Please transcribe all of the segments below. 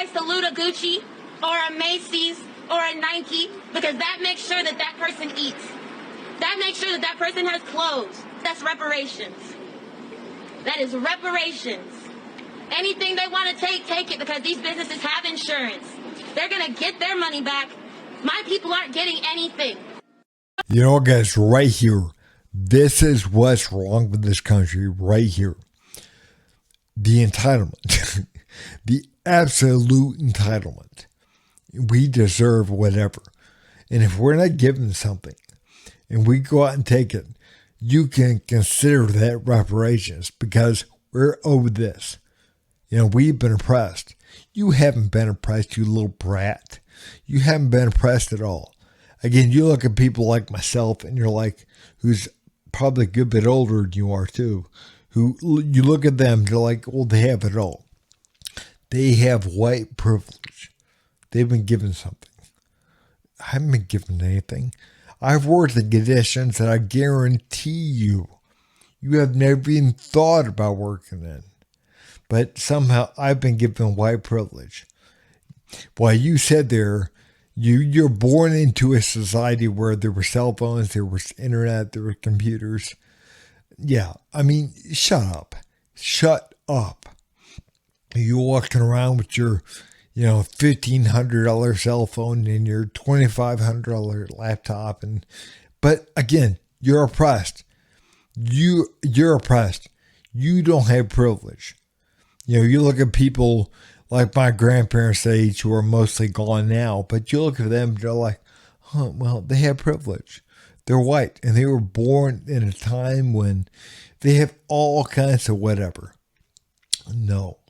buy salute a Gucci or a Macy's or a Nike because that makes sure that that person eats. That makes sure that that person has clothes. That's reparations. That is reparations. Anything they want to take it because these businesses have insurance. They're going to get their money back. My people aren't getting anything. You know, guys, right here, this is what's wrong with this country right here. The entitlement, the absolute entitlement. We deserve whatever. And if we're not given something and we go out and take it, you can consider that reparations because we're owed this. You know, we've been oppressed. You haven't been oppressed, you little brat. You haven't been oppressed at all. Again, you look at people like myself and you're like, who's probably a good bit older than you are too, who you look at them, you're like, well, they have it all. They have white privilege. They've been given something. I haven't been given anything. I've worked in conditions that I guarantee you have never even thought about working in. But somehow I've been given white privilege. While you said there, you're born into a society where there were cell phones, there was internet, there were computers. Yeah, I mean, shut up. Shut up. You're walking around with your, $1,500 cell phone and your $2,500 laptop. But again, you're oppressed. You're oppressed. You don't have privilege. You look at people like my grandparents' age who are mostly gone now, but you look at them, they're like, well, they have privilege. They're white, and they were born in a time when they have all kinds of whatever. Nope,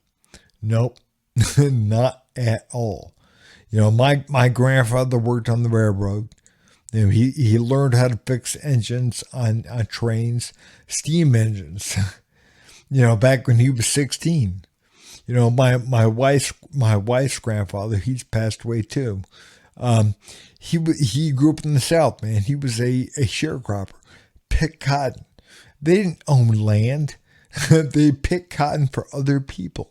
not at all. My grandfather worked on the railroad. He learned how to fix engines on trains, steam engines, back when he was 16. My wife's grandfather, he's passed away too. He grew up in the South, man. He was a sharecropper, picked cotton. They didn't own land. They picked cotton for other people.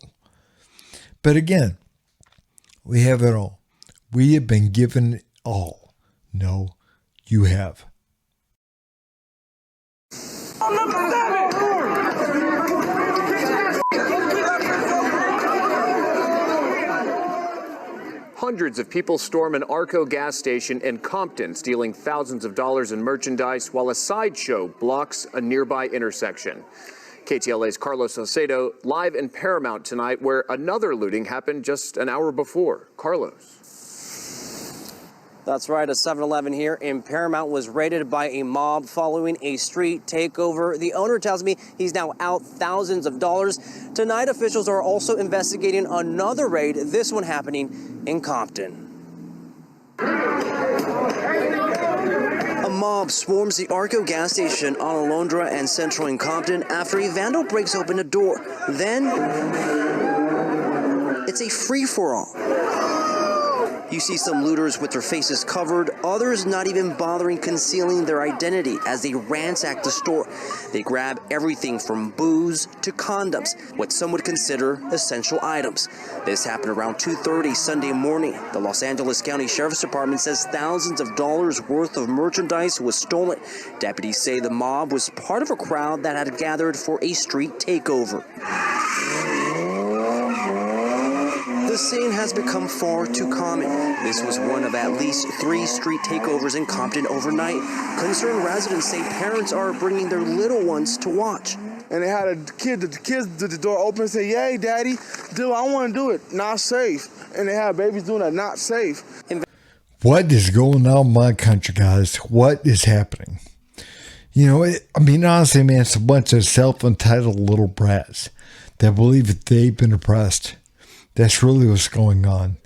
But again, we have it all. We have been given it all. No, you have. Hundreds of people storm an Arco gas station in Compton, stealing thousands of dollars in merchandise while a sideshow blocks a nearby intersection. KTLA's Carlos Salcedo live in Paramount tonight, where another looting happened just an hour before. Carlos. That's right. A 7-Eleven here in Paramount was raided by a mob following a street takeover. The owner tells me he's now out thousands of dollars. Tonight, officials are also investigating another raid, this one happening in Compton. A mob swarms the Arco gas station on Alondra and Central in Compton after a vandal breaks open a door. Then, it's a free-for-all. You see some looters with their faces covered, others not even bothering concealing their identity as they ransack the store. They grab everything from booze to condoms, what some would consider essential items. This happened around 2:30 Sunday morning. The Los Angeles County Sheriff's Department says thousands of dollars worth of merchandise was stolen. Deputies say the mob was part of a crowd that had gathered for a street takeover. The scene has become far too common. This was one of at least 3 street takeovers in Compton overnight. Concerned residents say parents are bringing their little ones to watch. And they had the kids did the door open and say, "Yay, Daddy, dude, I want to do it. Not safe." And they have babies doing that, not safe. What is going on in my country, guys? What is happening? Honestly, man, it's a bunch of self-entitled little brats that believe that they've been oppressed. That's really what's going on.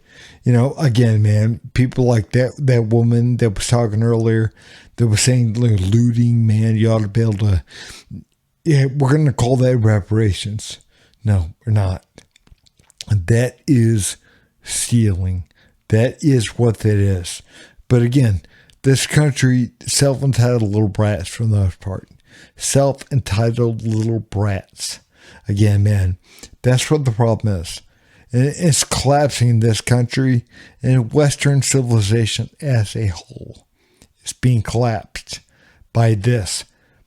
Again, man, people like that woman that was talking earlier that was saying looting, man, you ought to be able to, we're going to call that reparations. No, we're not. That is stealing. That is what that is. But again, this country, self-entitled little brats for the most part. Self-entitled little brats. Again, man, that's what the problem is. And it's collapsing this country and Western civilization as a whole. It's being collapsed by this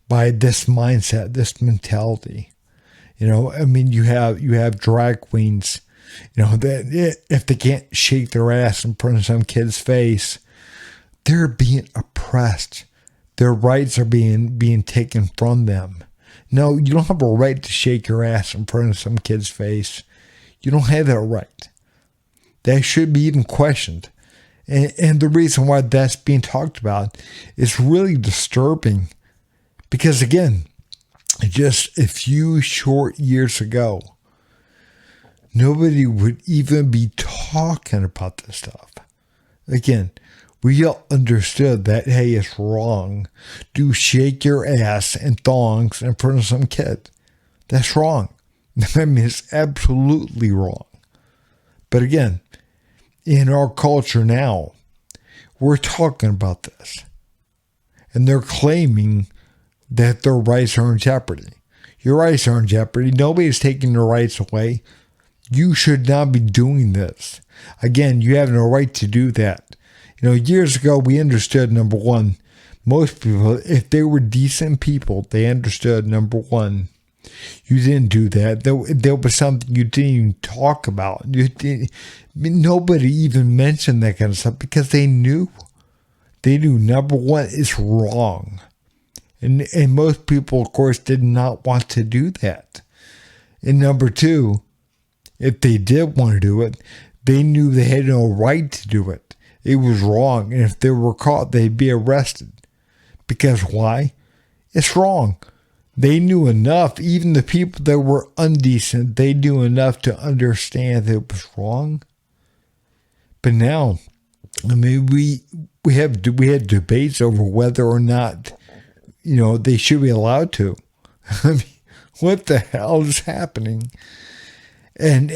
mindset, this mentality. You know, I mean, you have drag queens, you know, that if they can't shake their ass in front of some kid's face, they're being oppressed. Their rights are being taken from them. No, you don't have a right to shake your ass in front of some kid's face. You don't have that right. That should be even questioned. And the reason why that's being talked about is really disturbing. Because again, just a few short years ago, nobody would even be talking about this stuff. Again, we all understood that, hey, it's wrong to shake your ass and thongs in front of some kid. That's wrong. I mean, it's absolutely wrong. But again, in our culture now, we're talking about this. And they're claiming that their rights are in jeopardy. Your rights are in jeopardy. Nobody's taking your rights away. You should not be doing this. Again, you have no right to do that. You know, years ago, we understood, number one, most people, if they were decent people, they understood, number one, you didn't do that. There was something you didn't even talk about. Nobody even mentioned that kind of stuff because they knew. They knew, number one, it's wrong. And most people, of course, did not want to do that. And number two, if they did want to do it, they knew they had no right to do it. It was wrong. And if they were caught, they'd be arrested. Because why? It's wrong. They knew enough, even the people that were undecent, they knew enough to understand that it was wrong. But now, I mean, we had debates over whether or not, you know, they should be allowed to. I mean, what the hell is happening? And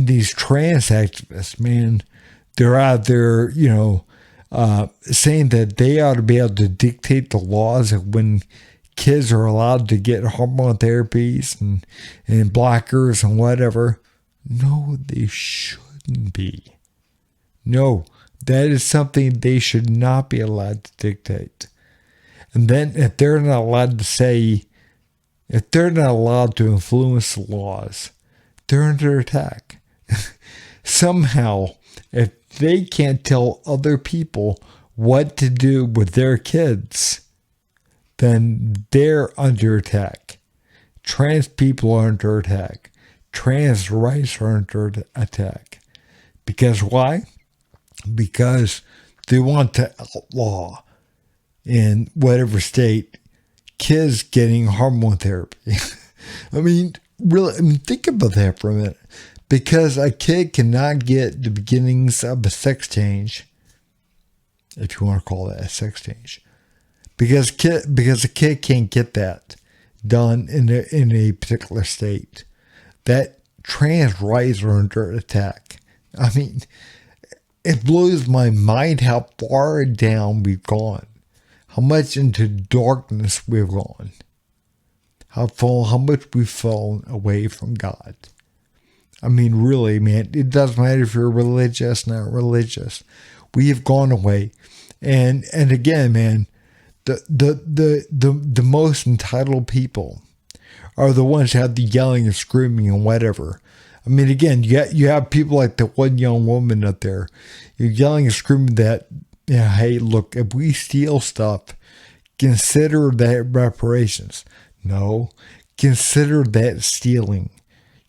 these trans activists, man, they're out there, you know, saying that they ought to be able to dictate the laws of when kids are allowed to get hormone therapies and blockers and whatever. No, they shouldn't be. No, that is something they should not be allowed to dictate. And then if they're not allowed to say, if they're not allowed to influence the laws, they're under attack. Somehow, if they can't tell other people what to do with their kids, then they're under attack. Trans people are under attack. Trans rights are under attack. Because why? Because they want to outlaw in whatever state kids getting hormone therapy. I mean, really, think about that for a minute. Because a kid cannot get the beginnings of a sex change, if you want to call that a sex change, because a kid can't get that done in a particular state, that trans rights are under attack. I mean, it blows my mind how far down we've gone, how much into darkness we've gone, how much we've fallen away from God. I mean, really, man, it doesn't matter if you're religious, not religious. We have gone away. And again, man, the most entitled people are the ones that have the yelling and screaming and whatever. I mean, again, you have people like the one young woman up there. You're yelling and screaming that, yeah, hey, look, if we steal stuff, consider that reparations. No, consider that stealing.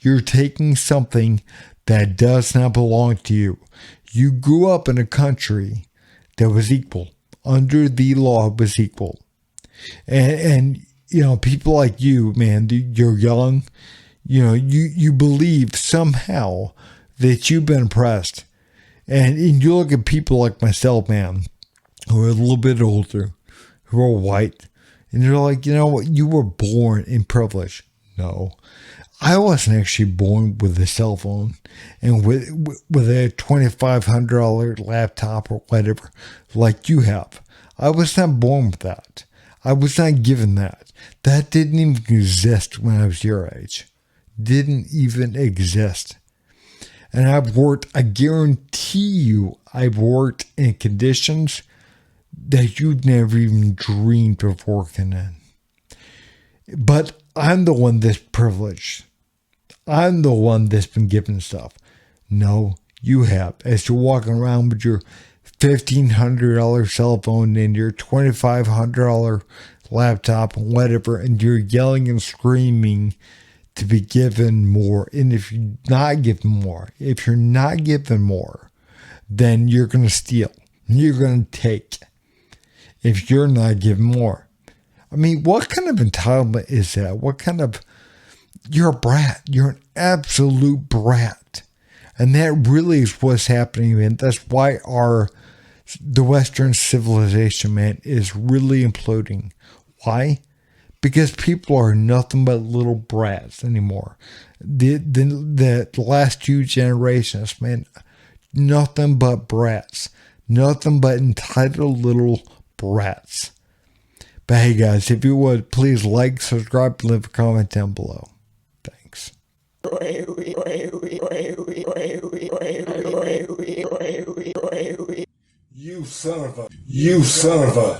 You're taking something that does not belong to you. You grew up in a country that was equal. Under the law was equal. And you know, people like you, man, you're young. You know, you believe somehow that you've been oppressed. And you look at people like myself, man, who are a little bit older, who are white, and you're like, you know what, you were born in privilege. No. I wasn't actually born with a cell phone and with a $2,500 laptop or whatever like you have. I was not born with that. I was not given that. That didn't even exist when I was your age. Didn't even exist. And I guarantee you, I've worked in conditions that you'd never even dreamed of working in. But I'm the one that's privileged. I'm the one that's been given stuff. No, you have. As you're walking around with your $1,500 cell phone and your $2,500 laptop and whatever, and you're yelling and screaming to be given more. And if you're not given more, then you're going to steal. You're going to take. If you're not given more. I mean, what kind of entitlement is that? You're a brat. You're an absolute brat. And that really is what's happening, man. That's why the Western civilization, man, is really imploding. Why? Because people are nothing but little brats anymore. The last few generations, man, nothing but brats. Nothing but entitled little brats. But hey guys, if you would, please like, subscribe, leave a comment down below. Thanks. You son of a